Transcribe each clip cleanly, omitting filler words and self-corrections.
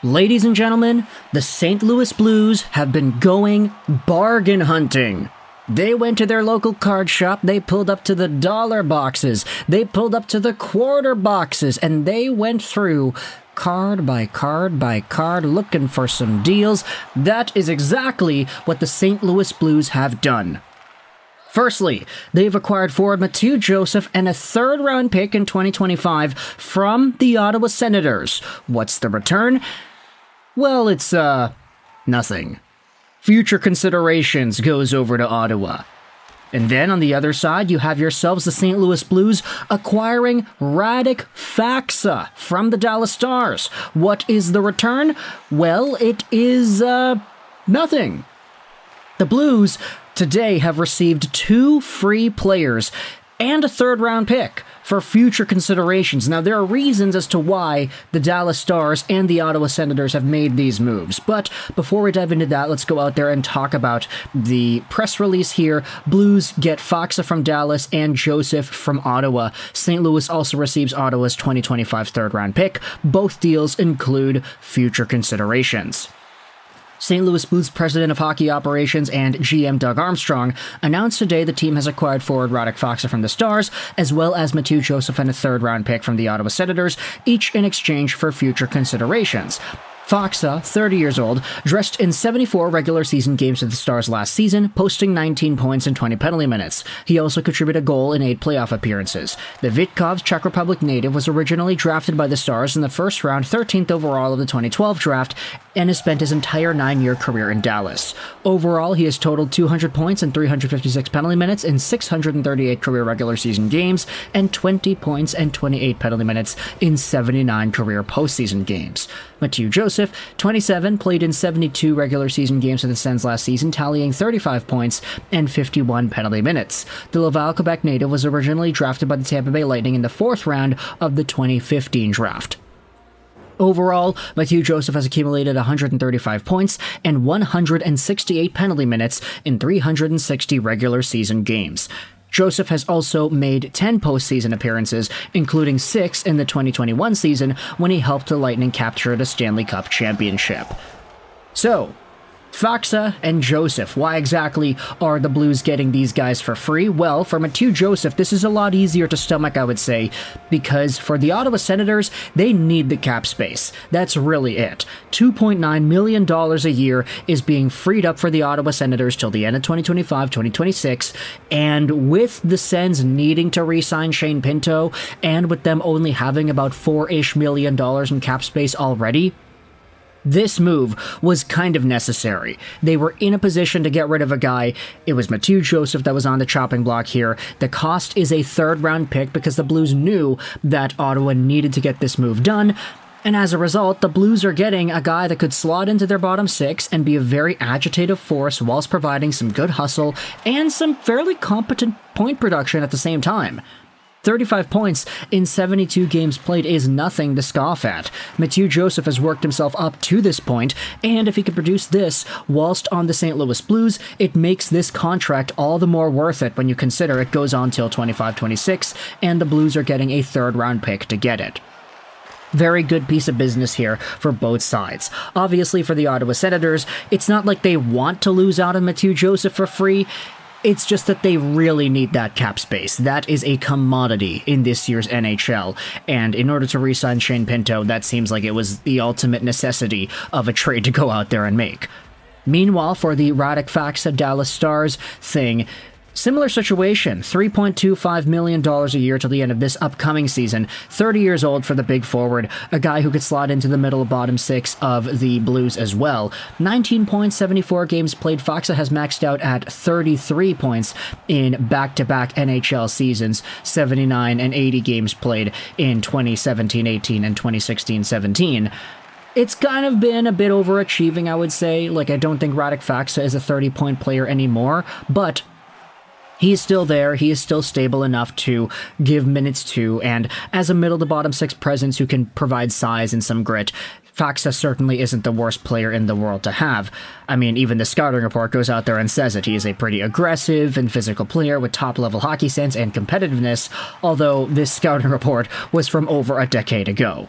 Ladies and gentlemen, the St. Louis Blues have been going bargain hunting. They went to their local card shop, they pulled up to the dollar boxes, they pulled up to the quarter boxes, and they went through card by card by card looking for some deals. That is exactly what the St. Louis Blues have done. Firstly, they've acquired forward Mathieu Joseph and a third-round pick in 2025 from the Ottawa Senators. What's the return? Well, it's, nothing. Future considerations goes over to Ottawa. And then on the other side, you have yourselves the St. Louis Blues acquiring Radek Faksa from the Dallas Stars. What is the return? Well, it is, nothing. The Blues today have received 2 free players and a third-round pick for future considerations. Now, there are reasons as to why the Dallas Stars and the Ottawa Senators have made these moves. But before we dive into that, let's go out there and talk about the press release here. Blues get Faksa from Dallas and Joseph from Ottawa. St. Louis also receives Ottawa's 2025 third-round pick. Both deals include future considerations. St. Louis Blues president of hockey operations and GM Doug Armstrong announced today the team has acquired forward Radek Faksa from the Stars, as well as Mathieu Joseph and a third-round pick from the Ottawa Senators, each in exchange for future considerations. Faksa, 30 years old, dressed in 74 regular season games with the Stars last season, posting 19 points and 20 penalty minutes. He also contributed a goal in 8 playoff appearances. The Vitkov's Czech Republic native was originally drafted by the Stars in the first round, 13th overall of the 2012 draft, and has spent his entire 9-year career in Dallas. Overall, he has totaled 200 points and 356 penalty minutes in 638 career regular season games, and 20 points and 28 penalty minutes in 79 career postseason games. Mathieu Joseph, 27, played in 72 regular season games with the Sens last season, tallying 35 points and 51 penalty minutes. The Laval, Quebec native was originally drafted by the Tampa Bay Lightning in the 4th round of the 2015 draft. Overall, Mathieu Joseph has accumulated 135 points and 168 penalty minutes in 360 regular season games. Joseph has also made 10 postseason appearances, including 6 in the 2021 season when he helped the Lightning capture the Stanley Cup championship. So, Faksa and Joseph, why exactly are the Blues getting these guys for free? Well, for Mathieu Joseph, this is a lot easier to stomach, I would say, because for the Ottawa Senators, they need the cap space. That's really it. $2.9 million a year is being freed up for the Ottawa Senators till the end of 2025-2026, and with the Sens needing to re-sign Shane Pinto, and with them only having about $4-ish million in cap space already, this move was kind of necessary. They were in a position to get rid of a guy. It was Mathieu Joseph that was on the chopping block here. The cost is a third-round pick because the Blues knew that Ottawa needed to get this move done. And as a result, the Blues are getting a guy that could slot into their bottom 6 and be a very agitative force whilst providing some good hustle and some fairly competent point production at the same time. 35 points in 72 games played is nothing to scoff at. Mathieu Joseph has worked himself up to this point, and if he could produce this whilst on the St. Louis Blues, it makes this contract all the more worth it when you consider it goes on till 25-26, and the Blues are getting a third-round pick to get it. Very good piece of business here for both sides. Obviously, for the Ottawa Senators, it's not like they want to lose out on Mathieu Joseph for free. It's just that they really need that cap space. That is a commodity in this year's NHL, and in order to re-sign Shane Pinto, that seems like it was the ultimate necessity of a trade to go out there and make. Meanwhile, for the Radek Faksa Dallas Stars thing, similar situation, $3.25 million a year till the end of this upcoming season. 30 years old for the big forward, a guy who could slot into the middle of bottom 6 of the Blues as well. 19 points, 74 games played. Faksa has maxed out at 33 points in back-to-back NHL seasons, 79 and 80 games played in 2017-18 and 2016-17. It's kind of been a bit overachieving, I would say. Like, I don't think Radek Faksa is a 30-point player anymore, but he is still there, he is still stable enough to give minutes to, and as a middle-to-bottom 6 presence who can provide size and some grit, Faksa certainly isn't the worst player in the world to have. I mean, even the scouting report goes out there and says it. He is a pretty aggressive and physical player with top-level hockey sense and competitiveness, although this scouting report was from over a decade ago.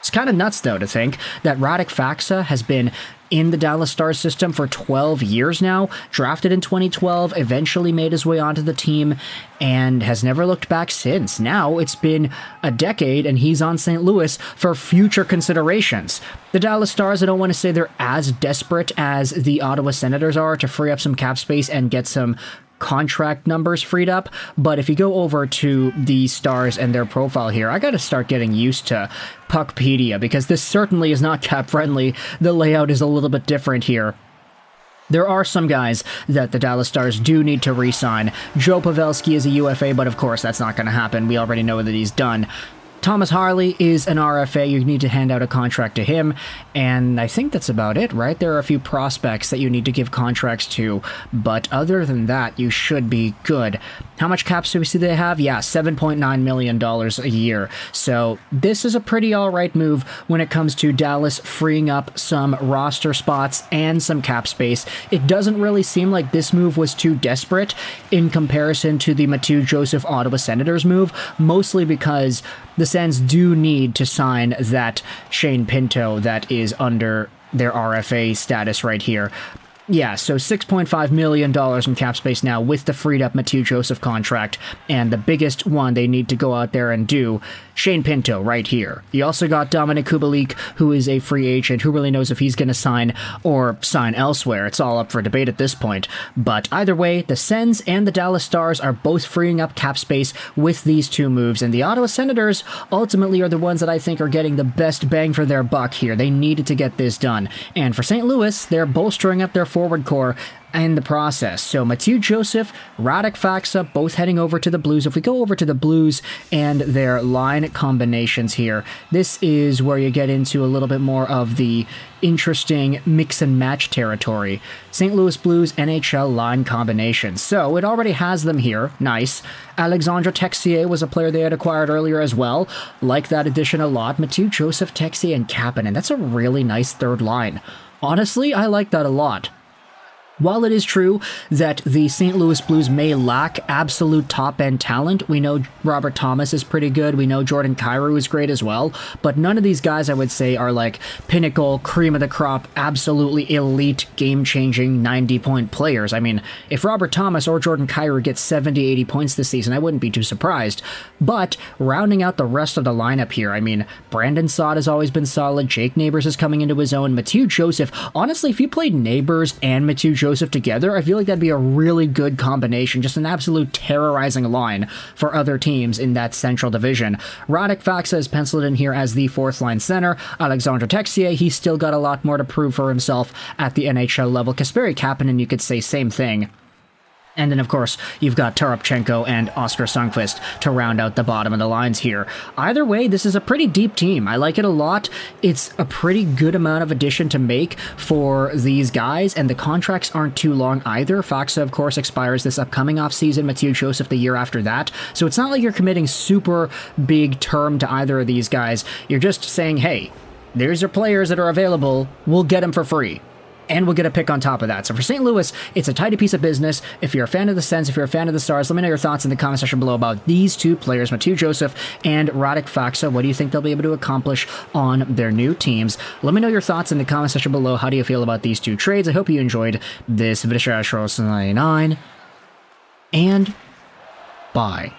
It's kind of nuts, though, to think that Radek Faksa has been in the Dallas Stars system for 12 years now, drafted in 2012, eventually made his way onto the team, and has never looked back since. Now it's been a decade, and he's on St. Louis for future considerations. The Dallas Stars, I don't want to say they're as desperate as the Ottawa Senators are to free up some cap space and get some contract numbers freed up, but if you go over to the Stars and their profile here, I gotta start getting used to Puckpedia, because this certainly is not cap friendly. The layout is a little bit different here. There are some guys that the Dallas Stars do need to re-sign. Joe Pavelski is a UFA, but of course that's not going to happen. We already know that he's done. Thomas Harley is an RFA. You need to hand out a contract to him, and I think that's about it, right? There are a few prospects that you need to give contracts to, but other than that, you should be good. How much cap space do they have? Yeah, $7.9 million a year. So this is a pretty alright move when it comes to Dallas freeing up some roster spots and some cap space. It doesn't really seem like this move was too desperate in comparison to the Mathieu Joseph Ottawa Senators move, mostly because the Sens do need to sign that Shane Pinto that is under their RFA status right here. Yeah, so $6.5 million in cap space now with the freed up Mathieu Joseph contract, and the biggest one they need to go out there and do, Shane Pinto right here. You also got Dominik Kubalik, who is a free agent. Who really knows if he's going to sign or sign elsewhere? It's all up for debate at this point. But either way, the Sens and the Dallas Stars are both freeing up cap space with these two moves, and the Ottawa Senators ultimately are the ones that I think are getting the best bang for their buck here. They needed to get this done. And for St. Louis, they're bolstering up their forward core in the process. So Mathieu Joseph, Radek Faksa, both heading over to the Blues. If we go over to the Blues and their line combinations here, this is where you get into a little bit more of the interesting mix and match territory. St. Louis Blues NHL line combinations. So it already has them here. Nice. Alexandre Texier was a player they had acquired earlier as well. Like that addition a lot. Mathieu Joseph, Texier, and Catton. And that's a really nice third line. Honestly, I like that a lot. While it is true that the St. Louis Blues may lack absolute top-end talent, we know Robert Thomas is pretty good, we know Jordan Kyrou is great as well, but none of these guys I would say are like pinnacle, cream of the crop, absolutely elite, game-changing 90-point players. I mean, if Robert Thomas or Jordan Kyrou gets 70, 80 points this season, I wouldn't be too surprised. But rounding out the rest of the lineup here, I mean, Brandon Saad has always been solid, Jake Neighbors is coming into his own, Mathieu Joseph, honestly, if you played Neighbors and Mathieu Joseph together, I feel like that'd be a really good combination, just an absolute terrorizing line for other teams in that Central Division. Radek Faksa is penciled in here as the fourth line center. Alexandre Texier, he's still got a lot more to prove for himself at the NHL level. Kasperi Kapanen, you could say same thing. And then, of course, you've got Tarapchenko and Oscar Sundqvist to round out the bottom of the lines here. Either way, this is a pretty deep team. I like it a lot. It's a pretty good amount of addition to make for these guys, and the contracts aren't too long either. Faksa, of course, expires this upcoming offseason, Mathieu Joseph the year after that. So it's not like you're committing super big term to either of these guys. You're just saying, hey, there's your players that are available. We'll get them for free. And we'll get a pick on top of that. So for St. Louis, it's a tidy piece of business. If you're a fan of the Sens, if you're a fan of the Stars, let me know your thoughts in the comment section below about these two players, Mathieu Joseph and Radek Faksa. What do you think they'll be able to accomplish on their new teams? Let me know your thoughts in the comment section below. How do you feel about these two trades? I hope you enjoyed this video. And bye.